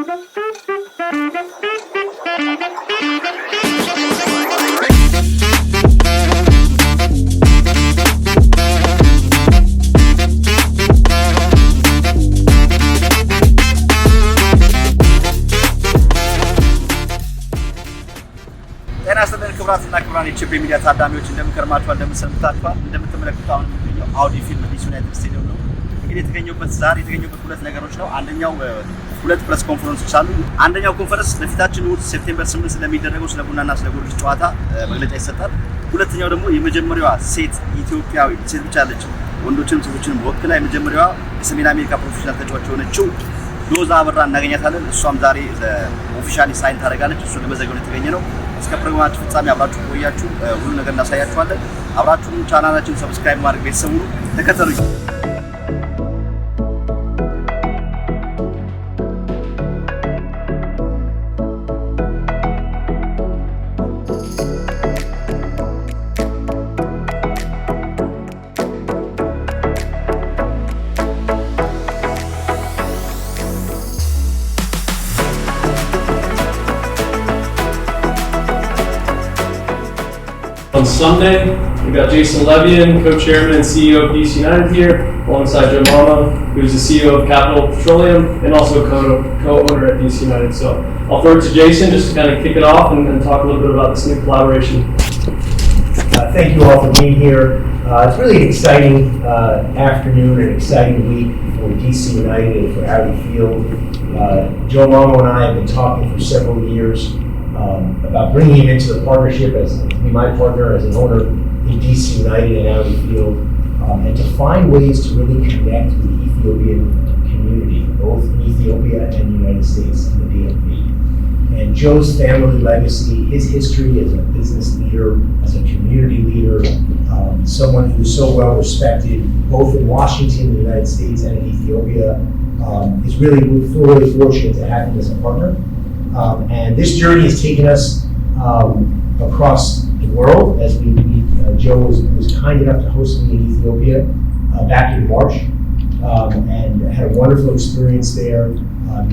ክቡራትና ክቡራን የኢትዮጲያዊ ሚዲያ ታዳሚዎች እንደምንከርማችኋል እንደምንሰንብታችኋል። እንደምትመለከቱት አሁን የምንገኘው አውዲ ፊልም ዲስ ዩናይትድ ስቴዲየም ነው። እንግዲህ ዛሬ የተገኘበት ሁለት ነገሮች ነው። አንደኛው ሁለት ፕሬስ ኮንፈረንሶች አሉ። አንደኛው ኮንፈረንስ ለፊታችን እሑድ ሴፕቴምበር 8 ስለሚደረገው ስለ ቡናና ስለ ጊዮርጊስ ጨዋታ መግለጫ ይሰጣል። ሁለተኛው ደግሞ የመጀመሪያዋ ሴት ኢትዮጵያዊ ሴት ብቻ አለች ወንዶችንም ሴቶችንም ወክላ የመጀመሪያዋ የሰሜን አሜሪካ ፕሮፌሽናል ተጫዋች የሆነችው ሎዛ አበራ እናገኛታለን። እሷም ዛሬ ኦፊሻሊ ሳይን ታደርጋለች። እሱ ለመዘገብ የተገኘ ነው። እስከ ፕሮግራማችን ፍጻሜ አብራችሁ ቆያችሁ ሁሉ ነገር እናሳያችኋለን። አብራችሁን ቻናላችንን ሰብስክራይብ ማድረግ ቤተሰቡ ተከተሉኝ። On Sunday, we got Jason Levian, co-chairman and CEO of DC United here, alongside Joe Mama, who's the CEO of Capital Petroleum and also co-owner at DC United. So I'll throw it to Jason just to kind of kick it off and talk a little bit about this new collaboration. Thank you all for being here. It's really an exciting afternoon and exciting week for DC United and for Audi Field. Joe Mama and I have been talking for several years about bringing him into the partnership to be my partner as an owner in DC United and Audi Field, and to find ways to really connect with the Ethiopian community, both in Ethiopia and the United States and the DMV. And Joe's family legacy, his history as a business leader, as a community leader, someone who's so well respected both in Washington, the United States, and in Ethiopia, is really fortunate to have him as a partner. And this journey has taken us across the world as Joe was kind enough to host me in Ethiopia back in March, and had a wonderful experience there.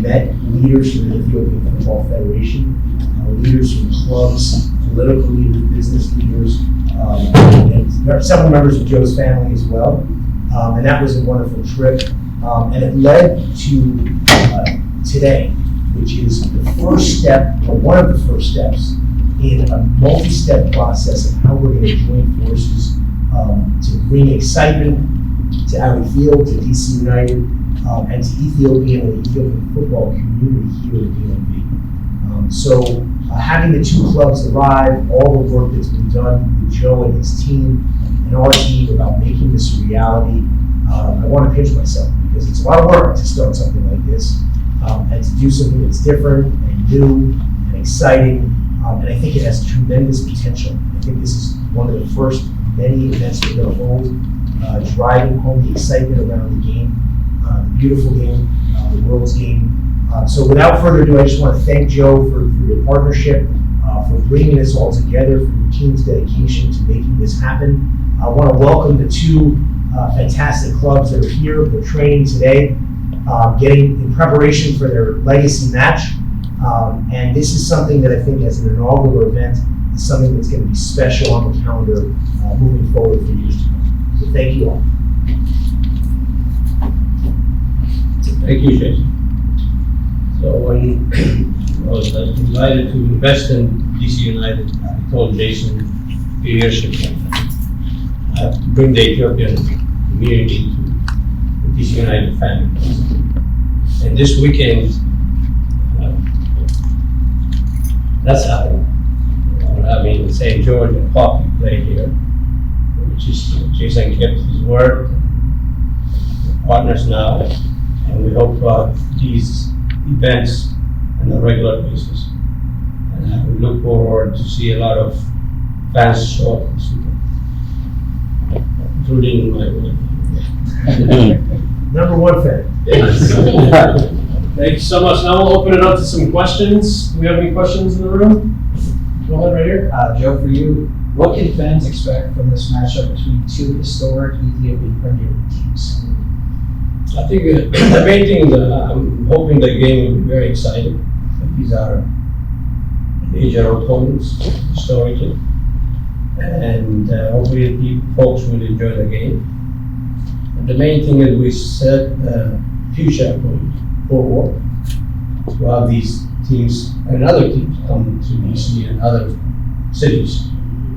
Met leaders from the Ethiopian Football Federation, leaders from clubs, political leaders, business leaders, and several members of Joe's family as well. And that was a wonderful trip. And it led to today, which is the first step, or one of the first steps, in a multi-step process of how we're going to join forces to bring excitement to Audi Field, to DC United, and to Ethiopia and the Ethiopian football community here at DMV. So having the two clubs arrive, all the work that's been done with Joe and his team and our team about making this a reality, I want to pinch myself because it's a lot of work to start something like this. And to do something that's different and new and exciting, and I think it has tremendous potential. I think this is one of the first many events we're going to hold, driving home the excitement around the game, the beautiful game, the world's game. So without further ado, I just want to thank Joe for your partnership, for bringing this all together, for your team's dedication to making this happen. I want to welcome the two fantastic clubs that are here. They're training today. Getting in preparation for their legacy match. And this is something that I think as an inaugural event is something that's going to be special on the calendar moving forward for years to come. So thank you all. Thank you, Jason. So when I was invited to invest in DC United, I told Jason a few years ago, I have to bring the Ethiopian community to DC United family. And this weekend, that's happening. We're having St. George and Hockey play here, which is Jason kept his word, partners now, and we hope these events on a regular basis. And we look forward to see a lot of fans show up this weekend, including my wife. Number one fan. Thank you so much. Now we'll open it up to some questions. Do we have any questions in the room? Go ahead right here. Joe, for you, what can fans expect from this matchup between two historic Ethiopian Premier League teams? I think the main thing is I'm hoping the game will be very exciting. These are major opponents historically, and hopefully the folks will enjoy the game. And the main thing is we set future going forward to have these teams and other teams come to DC and other cities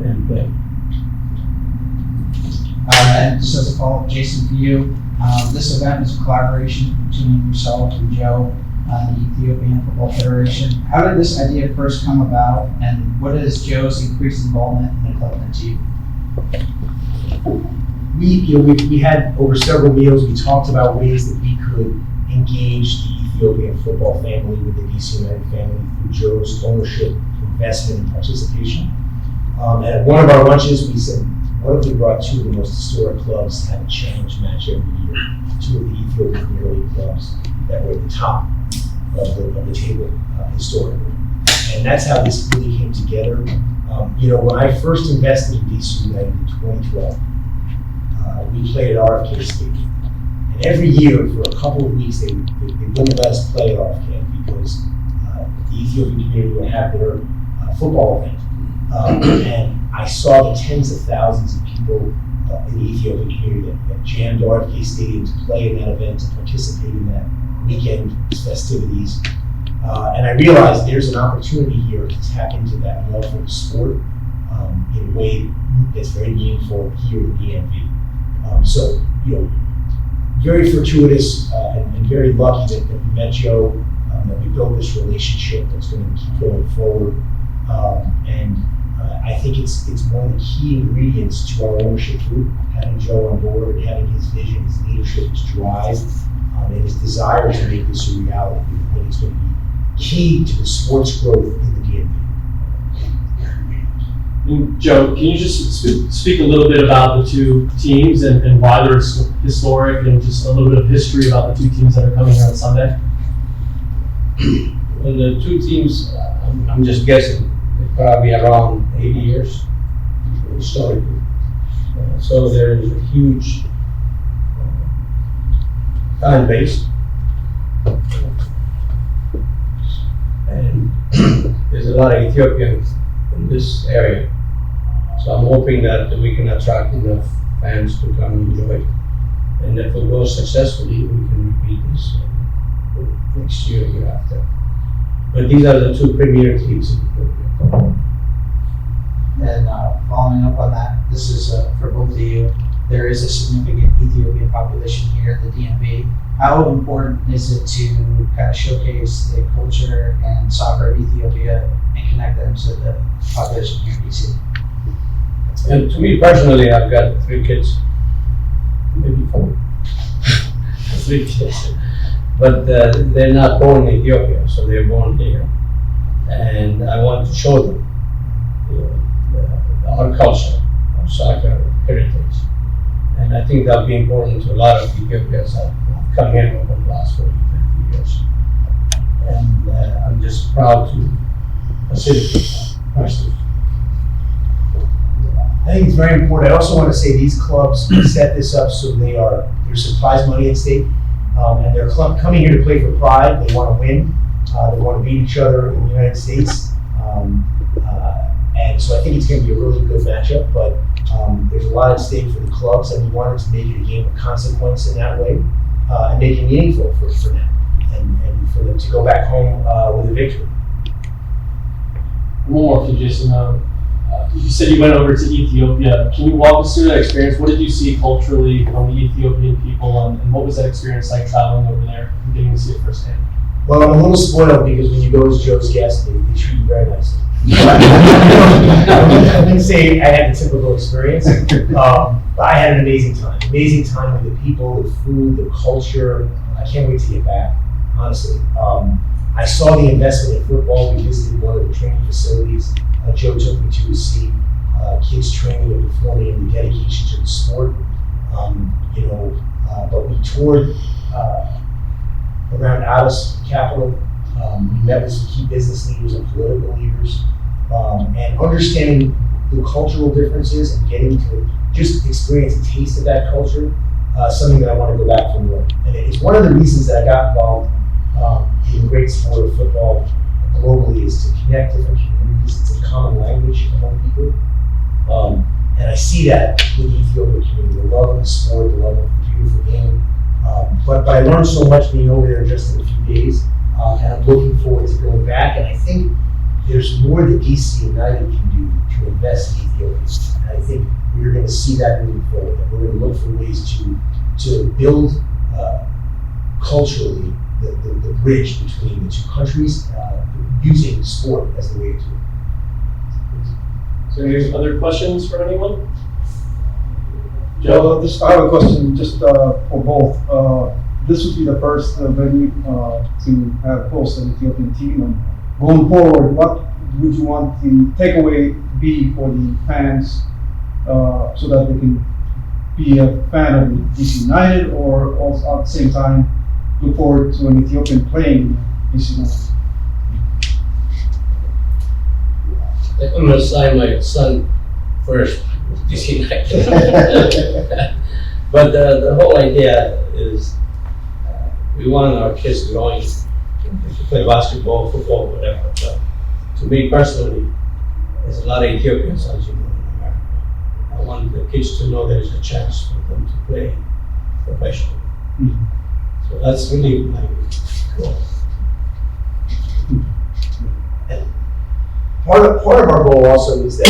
and play. And just as a follow-up, Jason, for you, this event is a collaboration between yourself and Joe, the Ethiopian Football Federation. How did this idea first come about, and what is Joe's increased involvement in the club achieve? We had over several meals, we talked about ways that we could engage the Ethiopian football family with the DC United family through Joe's ownership, investment, and participation. And at one of our lunches, we said, what if we brought two of the most historic clubs to have a challenge match every year? Two of the Ethiopian Premier League clubs that were at the top of the table historically. And that's how this really came together. When I first invested in DC United in 2012, we played at RFK Stadium. And every year for a couple of weeks, they wouldn't let us play at RFK because the Ethiopian community would have their football event. And I saw the tens of thousands of people in the Ethiopian community that jammed RFK Stadium to play in that event, to participate in that weekend festivities. And I realized there's an opportunity here to tap into that love for the sport in a way that's very meaningful here in the DMV. Very fortuitous and very lucky that we met Joe, that we built this relationship that's going to keep going forward. I think it's one of the key ingredients to our ownership group, having Joe on board and having his vision, his leadership, his drive, and his desire to make this a reality. I think it's going to be key to the sports growth in the DMV. And Joe, can you just speak a little bit about the two teams and why they're historic, and just a little bit of history about the two teams that are coming here on Sunday? Well, the two teams, I'm just guessing, they're probably around 80 years historically. So there is a huge fan base. And there's a lot of Ethiopians in this area. So I'm hoping that we can attract enough fans to come and enjoy it. And if it goes successfully, we can repeat this next year, year after. But these are the two premier teams in Ethiopia. And following up on that, this is for both of you. There is a significant Ethiopian population here in the DMV. How important is it to kind of showcase the culture and soccer of Ethiopia and connect them to the population here in DC? And to me personally, I've got 3 kids, maybe 4. 3 kids. But they're not born in Ethiopia, so they're born here. And I want to show them our culture, our soccer heritage. And I think that'll be important to a lot of Ethiopians that have come here over the last 40, 50 years. And I'm just proud to facilitate that personally. I think it's very important. I also want to say these clubs set this up so there's some prize money at stake. And they're coming here to play for pride. They want to win. They want to beat each other in the United States. And so I think it's going to be a really good matchup, but there's a lot at stake for the clubs, and we wanted to make it a game of consequence in that way, and make it meaningful for them, and for them to go back home with a victory. One more for Jason. You said you went over to Ethiopia. Can you walk us through that experience? What did you see culturally from the Ethiopian people, and what was that experience like traveling over there and getting to see it firsthand? Well, I'm a little spoiled because when you go as Joe's guest, they treat you very nicely. I wouldn't say I had the typical experience, but I had an amazing time. Amazing time with the people, the food, the culture. I can't wait to get back, honestly. I saw the investment in football. We visited one of the training facilities. Joe took me to see kids training and performing and the dedication to the sport. But we toured around Addis, capital. We met with some key business leaders and political leaders, and understanding the cultural differences and getting to just experience a taste of that culture something that I want to go back for more. And it's one of the reasons that I got involved in the great sport of football globally, is to connect different communities. It's a common language among people. And I see that with the Ethiopian community, the love of the sport, the love of the beautiful game. But I learned so much being over there just in a few days, and I'm looking forward to going back. And I think there's more that DC United can do to invest in Ethiopia. And I think we're going to see that moving forward. And we're going to look for ways to build culturally the bridge between the two countries, using sport as the way to do it. So any other questions for anyone? Well, I have a question just for both. This would be the first venue to have host an Ethiopian team. And going forward, what would you want the takeaway to be for the fans so that they can be a fan of DC United, or also at the same time look forward to an Ethiopian playing DC United? I'm gonna sign my son first, DC United. But the whole idea is we want our kids growing to play basketball, football, whatever. So, to me personally, there's a lot of Ethiopians, as you know, in America. I want the kids to know there's a chance for them to play professionally. Mm-hmm. So that's really my goal. Part of our goal also is that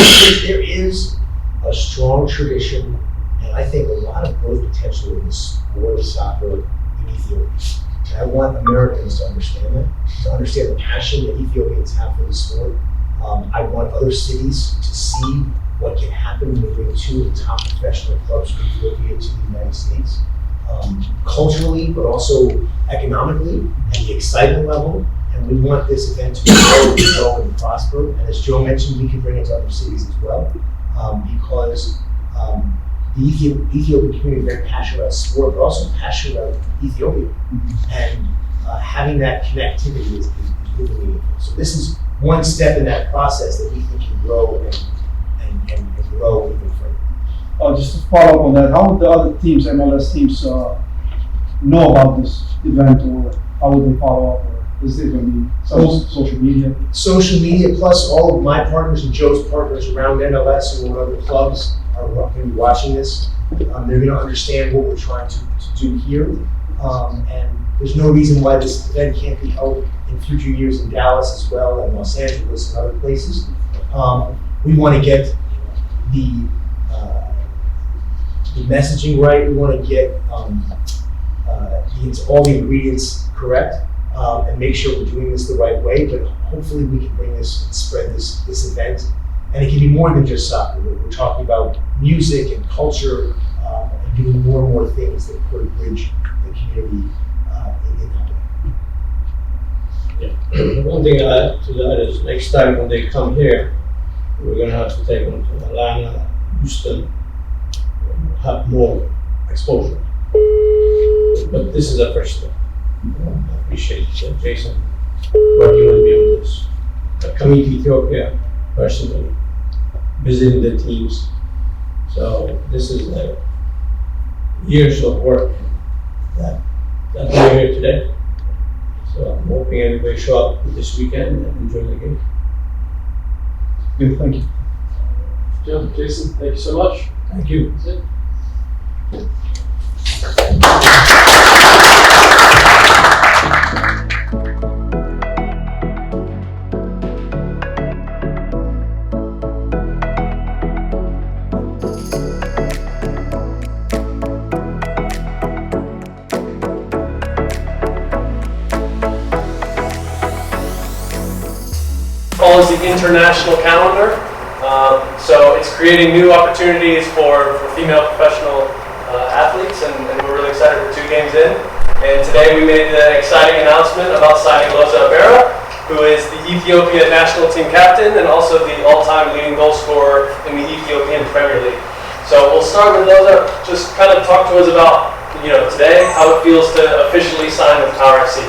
there is a strong tradition, and I think a lot of growth potential in the sport of soccer in Ethiopia. And I want Americans to understand that, to understand the passion that Ethiopians have for the sport. I want other cities to see what can happen when we bring two of the top professional clubs from Ethiopia to the United States. Culturally, but also economically, and the excitement level. And we want this event to grow and prosper. And as Joe mentioned, we can bring it to other cities as well, because the Ethiopian community is very passionate about sport, but also passionate about Ethiopia. And having that connectivity is really meaningful. So this is one step in that process that we think can grow and grow even further. Just to follow up on that, how would the other teams, MLS teams, know about this event, or how would they follow up? Or is it going to be social media? Social media, plus all of my partners and Joe's partners around MLS and other clubs are going to be watching this. They're going to understand what we're trying to do here. And there's no reason why this event can't be held in future years in Dallas as well, and Los Angeles and other places. We want to get the messaging right. We want to get all the ingredients correct, and make sure we're doing this the right way. But hopefully we can bring this and spread this event. And it can be more than just soccer. We're talking about music and culture, and doing more and more things that could bridge the community in that way. Yeah. One thing I add to that is next time when they come here, we're going to have to take them to Atlanta, Houston, have more exposure. But this is the first step. I appreciate Jason working with me on this. Coming to Ethiopia personally, visiting the teams. So this is years of work that we're here today. So I'm hoping everybody show up this weekend and enjoy the game. Good, thank you. Joe, Jason, thank you so much. Thank you. That's it. Follows the international calendar. So it's creating new opportunities for female professional athletes, and we're really excited for 2 games in. And today we made the exciting announcement about signing Loza Abera, who is the Ethiopian national team captain and also the all-time leading goal scorer in the Ethiopian Premier League. So we'll start with Loza. Just kind of talk to us about, today, how it feels to officially sign with Power FC.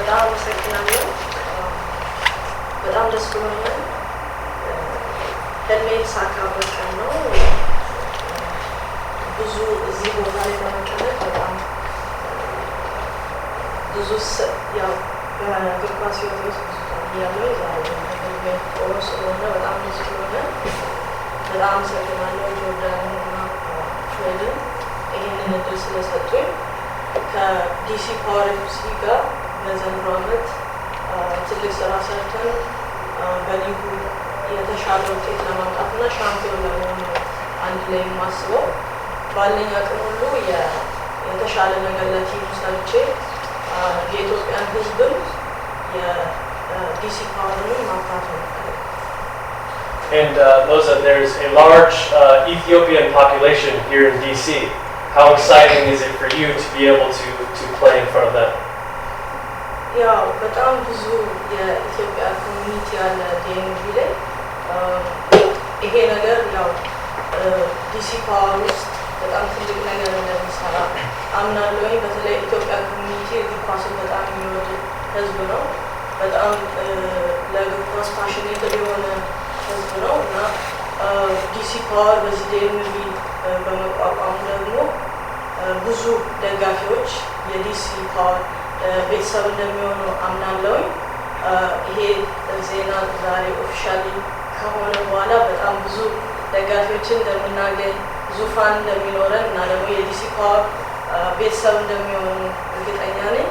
በጣም አመሰግናለሁ። በጣም ደስ ብሎኛል። ህልሜን ሳካበት ቀን ነው። ብዙ እዚህ ቦታ ላይ ለመቀመጥ በጣም ብዙ ያው በእግር ኳስ ሕይወቴ ውስጥ ብዙ ታያለሁ። ዛሬ ደግሞ ጥሩ ስለሆነ በጣም ደስ ብሎኛል። በጣም አመሰግናለሁ ጆርዳንና ፍሬድን ይህንን እድል ስለሰጡኝ። ከዲሲ ፓወር ኤፍሲ ጋር በዘንድሮ ዓመት ትልቅ ስራ ሰርተን በሊጉ የተሻለ ውጤት ለማምጣትና ሻምፒዮን ለመሆን አንድ ላይ የማስበው ባለኝ አቅም ሁሉ የተሻለ ነገር ለቲሙ ሰርቼ የኢትዮጵያን ሕዝብም የዲሲ ፓወርንም ማፍራት ነው። And Loza, there's a large Ethiopian population here in DC. How exciting is it for you to be able to play in front of them? ያው በጣም ብዙ የኢትዮጵያ ኮሚኒቲ ያለ ዲኤምቪ ላይ ይሄ ነገር ያው ዲሲ ፓወር ውስጥ በጣም ትልቅ ነገር እንደሚሰራ አምናለሁኝ። በተለይ ኢትዮጵያ ኮሚኒቲ እግር ኳስን በጣም የሚወድ ህዝብ ነው። በጣም ለእግር ኳስ ፓሽኔትድ የሆነ ህዝብ ነው እና ዲሲ ፓወር በዚህ ዲኤምቪ በመቋቋሙ ደግሞ ብዙ ደጋፊዎች የዲሲ ፓወር ቤተሰብ እንደሚሆኑ አምናለሁኝ። ይሄ ዜና ዛሬ ኦፊሻሊ ከሆነ በኋላ በጣም ብዙ ደጋፊዎችን እንደምናገኝ ዙፋን እንደሚኖረን እና ደግሞ የዲሲ ፓወር ቤተሰብ እንደሚሆኑ እርግጠኛ ነኝ።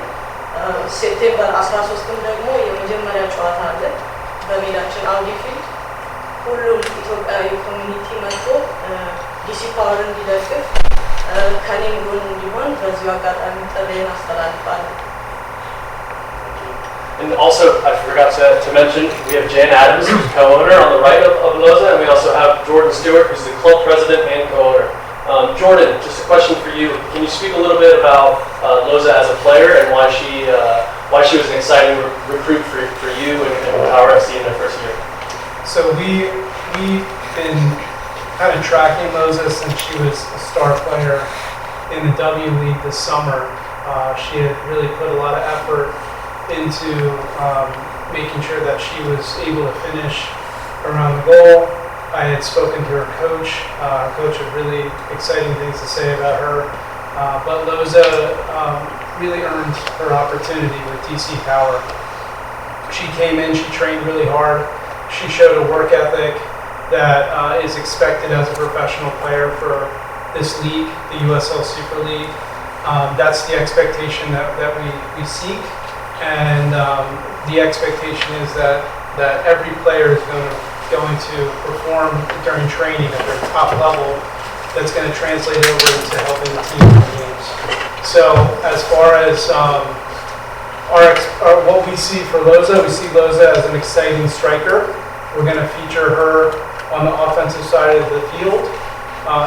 ሴፕቴምበር 13ም ደግሞ የመጀመሪያ ጨዋታ አለ በሜዳችን አውዲ ፊልድ። ሁሉም ኢትዮጵያዊ ኮሚኒቲ መጥቶ ዲሲ ፓወር እንዲደግፍ ከኔም ጎን እንዲሆን በዚሁ አጋጣሚ ጥሬን አስተላልፋለሁ። And also, I forgot to mention, we have Jan Adams, who's co-owner on the right of Loza, and we also have Jordan Stewart, who's the club president and co-owner. Jordan, just a question for you. Can you speak a little bit about Loza as a player and why she was an exciting recruit for you and Power FC in their first year? So we've been kind of tracking Loza since she was a star player in the W League this summer. She had really put a lot of effort into making sure that she was able to finish around the goal. I had spoken to her coach. Her coach had really exciting things to say about her. But Loza really earned her opportunity with DC Power. She came in, she trained really hard. She showed a work ethic that is expected as a professional player for this league, the USL Super League. That's the expectation that we seek. And the expectation is that every player is going to perform during training at their top level. That's going to translate over into helping the team win games. So as far as what we see for Loza, we see Loza as an exciting striker. We're going to feature her on the offensive side of the field.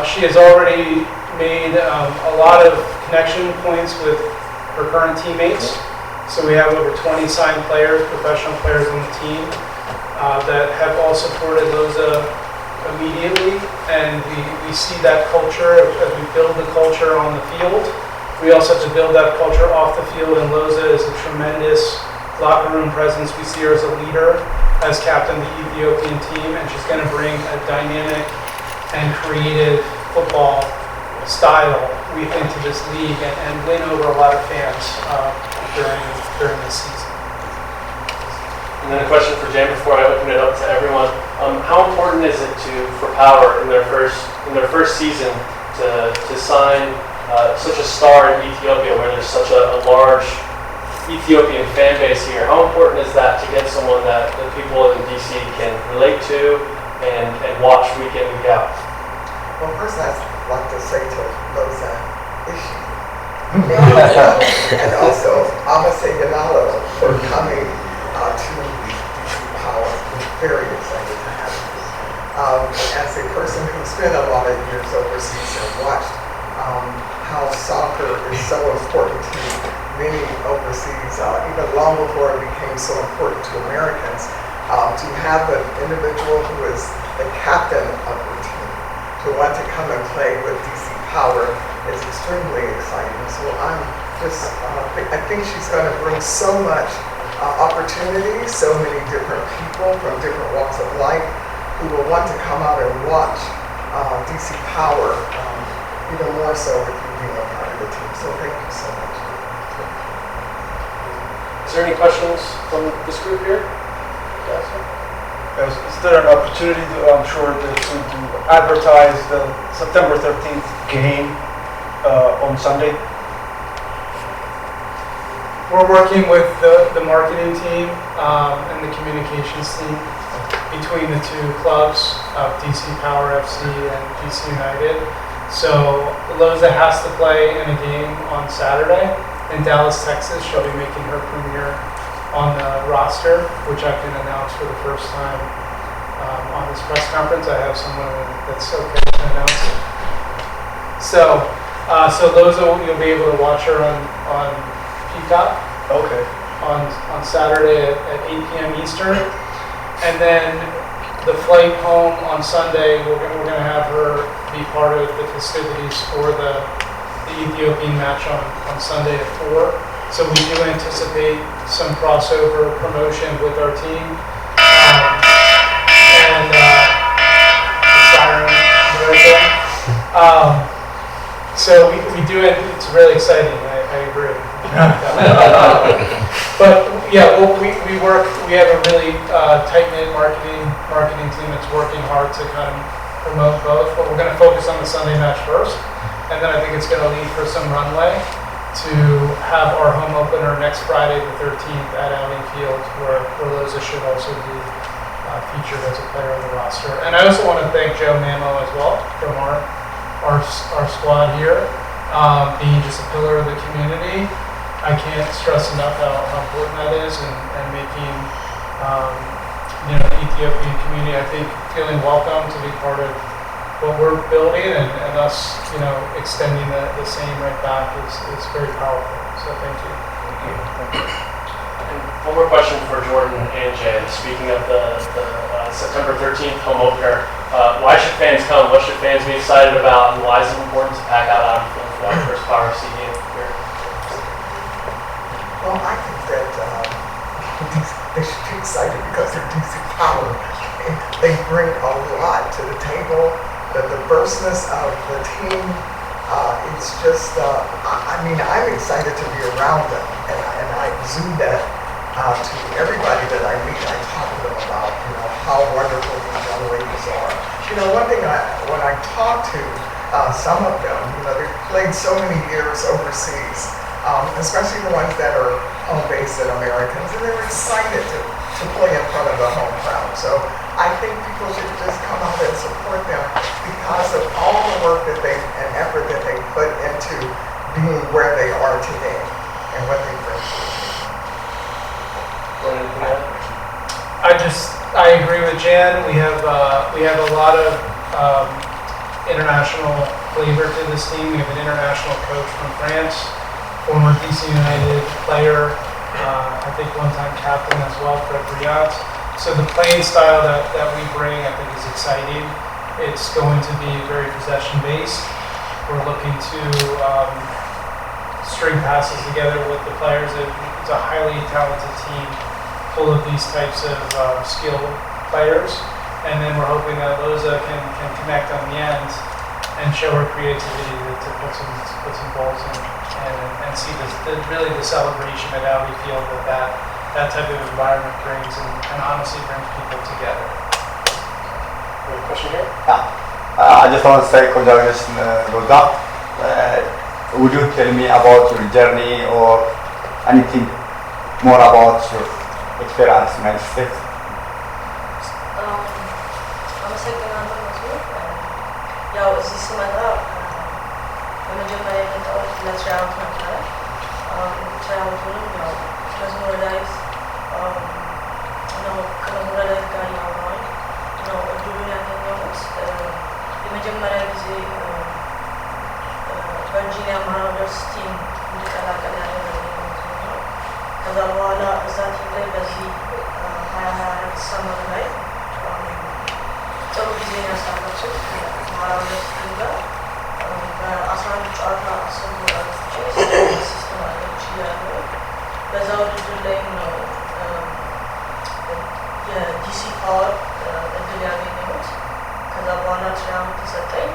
She has already made a lot of connection points with her current teammates. So we have over 20 signed players, professional players on the team that have all supported Loza immediately. And we see that culture as we build the culture on the field. We also have to build that culture off the field, and Loza is a tremendous locker room presence. We see her as a leader, as captain of the Ethiopian team, and she's going to bring a dynamic and creative football style, we think, to this league and win over a lot of fans during this season. And then a question for Jan before I open it up to everyone. How important is it for Power in their first season to sign such a star in Ethiopia, where there's such a large Ethiopian fan base here? How important is that to get someone that the people in DC can relate to and watch week in, week out? Well, first I'd like to say to Loza, issue. And also, I'm going to say Yanalo for coming to DC Power. I'm very excited to have you. As a person who spent a lot of years overseas and watched how soccer is so important to many overseas, even long before it became so important to Americans, to have an individual who is the captain of the team to want to come and play with DC Power is extremely exciting. So I think she's going to bring so much opportunity, so many different people from different walks of life who will want to come out and watch DC Power even more so with you being a part of the team. So thank you so much. Is there any questions from this group here? Yes. Is there an opportunity to, I'm sure, to advertise the September 13th game on Sunday? We're working with the marketing team and the communications team between the two clubs of DC Power FC and DC United. So Loza has to play in a game on Saturday in Dallas, Texas. She'll be making her premiere on the roster, which I can announce for the first time on this press conference. I have someone that's okay to announce it. So Loza, you'll be able to watch her on Peacock. Okay. On Saturday at 8 p.m. Eastern, and then the flight home on Sunday, we're going to have her be part of the festivities for the Ethiopian match on Sunday at 4. So we do anticipate some crossover promotion with our team. And the siren right there. So we do it. It's really exciting. I agree. But yeah, we work. We have a really tight-knit marketing team that's working hard to kind of promote both. But we're going to focus on the Sunday match first, and then I think it's going to lead for some runway to have our home opener next Friday, the 13th, at Allen Field, where Loza should also be featured as a player on the roster. And I also want to thank Joe Mamo as well from our squad here, being just a pillar of the community. I can't stress enough how important that is, and making the Ethiopian community, I think, feeling welcome to be part of what we're building, and us, extending the same right back is very powerful. So thank you. And one more question for Jordan and Jan. Speaking of the September 13th home opener, why should fans come? What should fans be excited about? And why is it important to pack out on field for that first Power FC game here? Well, I think that they should be excited because they're DC Power. They bring a lot to the table. The diverseness of the team, it's just, I'm excited to be around them, and I exude that to everybody that I meet. I talk to them about, how wonderful these young ladies are. One thing when I talk to some of them, they've played so many years overseas, especially the ones that are home-based and Americans, and they're excited to play in front of the home crowd. So I think people should just come out and support them because of all the work and effort that they put into being where they are today and what they bring to the team. I agree with Jan. We have a lot of international flavor to this team. We have an international coach from France, former DC United player, I think one-time captain as well, Fred Briat. So the playing style that we bring, I think, is exciting. It's going to be very possession-based. We're looking to string passes together with the players. It's a highly talented team full of these types of skilled players. And then we're hoping that Loza can connect on the end and show her creativity to put some balls in and see really the celebration at Audi Field that type of environment brings and honestly brings people together. Any question here? I just want to say congratulations, Loza. Would you tell me about your journey or anything more about your experience in the United States? አመሰግናለሁ መስሎኝ ያው እዚህ ስመጣ በመጀመሪያ የመጣሁት ለትራያውት ነበረ። ትራያውቱንም ያው መዝሙረ ዳዊት ነው ከመዝሙረ ዳዊት ጋር ያወራሁኝ ነው እድሉን ያገኘሁት። የመጀመሪያ ጊዜ ቨርጂኒያ ማራውደርስ ቲም እንድቀላቀል ያደረገኝ ነው። ከዛ በኋላ እዛ ቲም ላይ በዚህ 2024 ሰመር ላይ ጥሩ ጊዜ ያሳለፍኩት ማራውደርስ ቲም ጋር በ11 ጨዋታ 10 ጎል አግብቼ 6 አሲስት ማድረግ ችያለሁ። በዛ ውድድር ላይ ነው የዲሲ ፓወር እድል ያገኘሁት። ከዛ በኋላ ትራያውት ተሰጠኝ።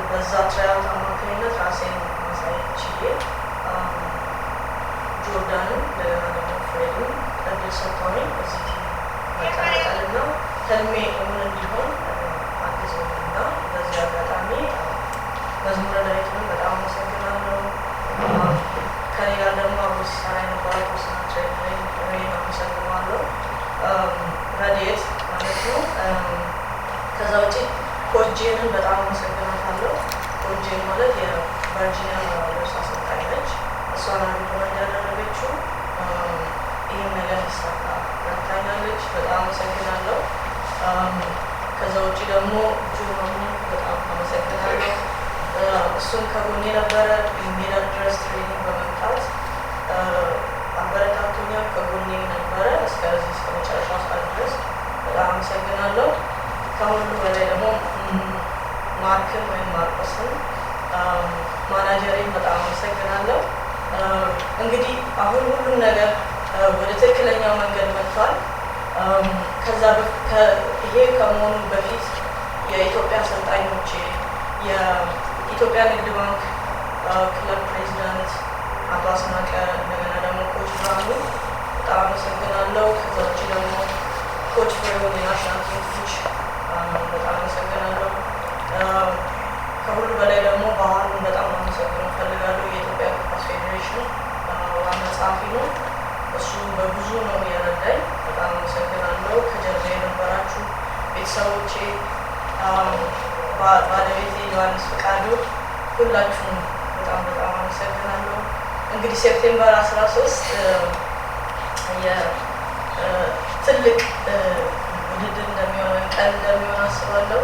በዛ ትራያል አማካኝነት ራሴን ማሳየት ችዬ ጆርዳንን እንደገና ደግሞ ፍሬድን እድል ሰጥተውኝ እዚህ ቲም መቀላቀልና ህልሜ እውን እንዲሆን አግዘውኝና በዚህ አጋጣሚ መዝሙረ ዳዊትን በጣም አመሰግናለሁ። ከኔ ጋር ደግሞ አብሮ ሲሰራ የነበረው ፐርሰናል ትሬነር አመሰግናለሁ፣ ረድኤት ማለት ነው። ከዛ ውጪ ኮች ጄንን በጣም አመሰግናታለሁ። ኮች ጄን ማለት የቨርጂኒያ ዩኒቨርሲቲ አሰልጣኝ ነች። እሷን ሪኮመንድ ያደረገችው ይህን ነገር ሊሳካ ረድታኛለች። በጣም አመሰግናለሁ። ከዛ ውጪ ደግሞ ጁማሙ በጣም አመሰግናለሁ። እሱም ከጎኔ ነበረ ሜዳ ድረስ ትሬኒንግ በመምጣት አበረታቶኛል፣ ከጎኔ ነበረ እስከዚህ እስከ መጨረሻው ሰዓት ድረስ በጣም አመሰግናለሁ። ከሁሉ በላይ ደግሞ ማርክን ወይም ማርቆስን ማናጀሬን በጣም አመሰግናለሁ። እንግዲህ አሁን ሁሉም ነገር ወደ ትክክለኛው መንገድ መጥቷል። ከዛ ይሄ ከመሆኑ በፊት የኢትዮጵያ አሰልጣኞቼ የኢትዮጵያ ንግድ ባንክ ክለብ ፕሬዚዳንት አቶ አስናቀ እንደገና ደግሞ ኮች ብርሃኑ በጣም አመሰግናለሁ። ከዛ ውጭ ደግሞ ኮች ፍሬውን የናሽናል ቲም ኮች በጣም አመሰግናለሁ። ከሁሉ በላይ ደግሞ ባህሉን በጣም አመሰግነው እፈልጋለሁ። የኢትዮጵያ እግር ኳስ ፌዴሬሽን ዋና ጸሐፊ ነው። እሱ በብዙ ነው የረዳኝ። በጣም አመሰግናለሁ። ከጀርባ የነበራችሁ ቤተሰቦቼ፣ ባለቤቴ ዮሐንስ ፈቃዱ፣ ሁላችሁም በጣም በጣም አመሰግናለሁ። እንግዲህ ሴፕቴምበር 13 ትልቅ ውድድር እንደሚሆን ወይም ቀን እንደሚሆን አስባለሁ።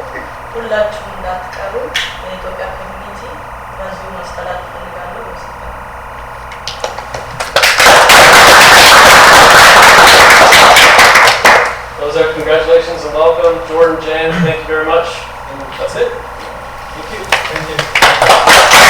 ሁላችሁም እንዳትቀሩ የኢትዮጵያ ኮሚኒቲ በዚሁ ማስተላለፍ እፈልጋለሁ። Loza, congratulations and welcome. Jordan, Jan, thank you very much. And that's it. Thank you. Thank you.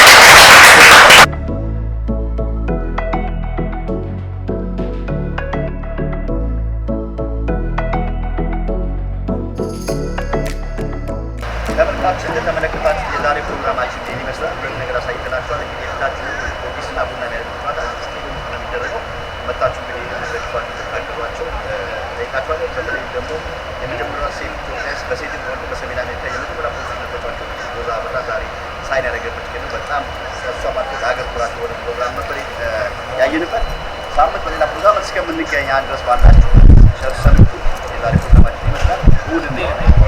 ተመልካቾች እንደተመለከታችሁ የዛሬ ፕሮግራማችን ይህን ይመስላል። ሁለት ነገር አሳይተናችኋል። እንግዲህ የፊታችሁ ጊዮርጊስና ቡና የሚያደርጉት ስቴዲየም ነው የሚደረገው። መጣችሁ እንግዲህ ተዘግቷል ተካክሏቸው ጠይቃችኋለሁ። በተለይም ደግሞ የመጀመሪያዋ ሴት ኢትዮጵያ በሴትም ሆነ በሰሜን አሜሪካ የመጀመሪያ ፕሮፌሽናል ተጫዋች ሎዛ አበራ ዛሬ ሳይን ያደረገበት ግን በጣም እሷ ማለት ለሀገር ኩራት የሆነ ፕሮግራም ነበር ያየንበት። ሳምንት በሌላ ፕሮግራም እስከምንገናኝ ድረስ ባላችሁ ሸር ሰምቱ። የዛሬ ፕሮግራማችን ይመስላል። እሑድ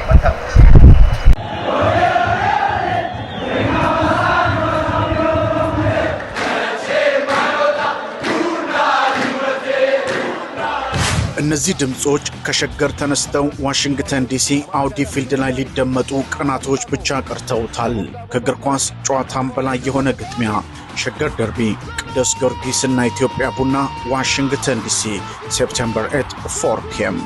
መልካም እነዚህ ድምጾች ከሸገር ተነስተው ዋሽንግተን ዲሲ አውዲ ፊልድ ላይ ሊደመጡ ቀናቶች ብቻ ቀርተውታል። ከእግር ኳስ ጨዋታም በላይ የሆነ ግጥሚያ ሸገር ደርቢ ቅዱስ ጊዮርጊስና ኢትዮጵያ ቡና ዋሽንግተን ዲሲ ሴፕቴምበር 8 4 p.m.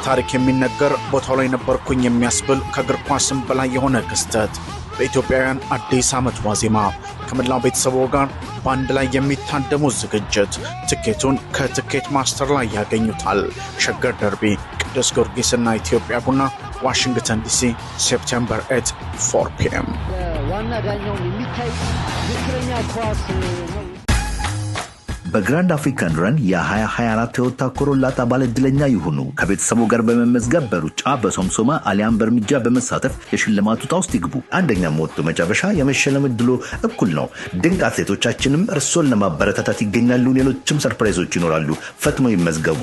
ታሪክ የሚነገር ቦታው ላይ ነበርኩኝ የሚያስብል ከእግር ኳስም በላይ የሆነ ክስተት በኢትዮጵያውያን አዲስ ዓመት ዋዜማ ከመላው ቤተሰቦ ጋር በአንድ ላይ የሚታደሙ ዝግጅት ትኬቱን ከትኬት ማስተር ላይ ያገኙታል። ሸገር ደርቢ ቅዱስ ጊዮርጊስና ኢትዮጵያ ቡና ዋሽንግተን ዲሲ ሴፕቴምበር 8 4 p.m. ዋና ዳኛው የሚታይ ዝክረኛ ኳስ ነው። በግራንድ አፍሪካን ረን የ2024 ቶዮታ ኮሮላ ባለ ዕድለኛ ይሁኑ። ከቤተሰቡ ጋር በመመዝገብ በሩጫ በሶምሶማ አሊያም በእርምጃ በመሳተፍ የሽልማቱ ዕጣ ውስጥ ይግቡ። አንደኛም ወጥቶ መጨረሻ የመሸለም ዕድሉ እኩል ነው። ድንቅ አትሌቶቻችንም እርሶን ለማበረታታት ይገኛሉ። ሌሎችም ሰርፕራይዞች ይኖራሉ። ፈጥነው ይመዝገቡ።